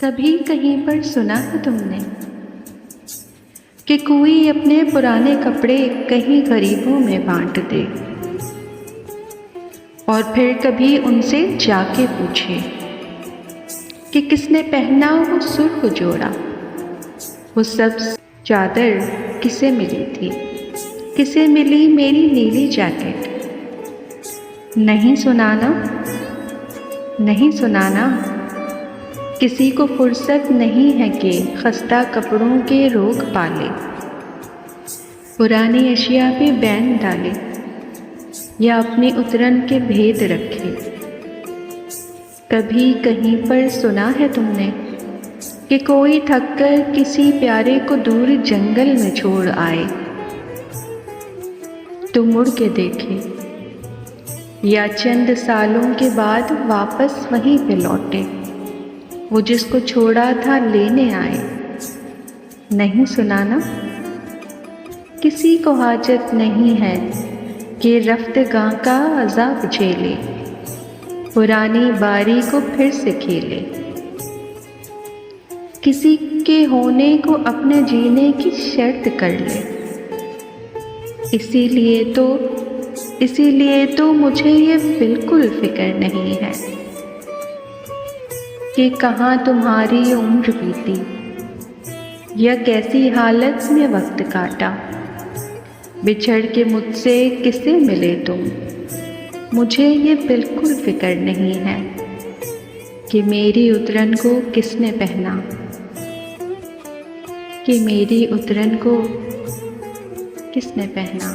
कभी कहीं पर सुना है तुमने कि कोई अपने पुराने कपड़े कहीं गरीबों में बांट दे और फिर कभी उनसे जाके पूछे कि किसने पहना वो सुर्ख जोड़ा, वो सब चादर किसे मिली थी, किसे मिली मेरी नीली जैकेट। नहीं सुनाना, नहीं सुनाना, किसी को फुर्सत नहीं है कि खस्ता कपड़ों के रोग पाले, पुरानी अशिया पे बैन डाले या अपनी उतरन के भेद रखे। कभी कहीं पर सुना है तुमने कि कोई थककर किसी प्यारे को दूर जंगल में छोड़ आए, तो मुड़ के देखे या चंद सालों के बाद वापस वहीं पे लौटे, वो जिसको छोड़ा था लेने आए। नहीं सुनाना, किसी को हाजत नहीं है कि रफ्तगां का अज़ाब झेले, पुरानी बारी को फिर से खेले। किसी के होने को अपने जीने की शर्त कर ले। इसीलिए तो मुझे ये बिल्कुल फिक्र नहीं है कि कहाँ तुम्हारी उम्र बीती या कैसी हालत में वक्त काटा। बिछड़ के मुझसे किससे मिले तुम, मुझे ये बिल्कुल फिक्र नहीं है कि मेरी उतरन को किसने पहना, कि मेरी उतरन को किसने पहना।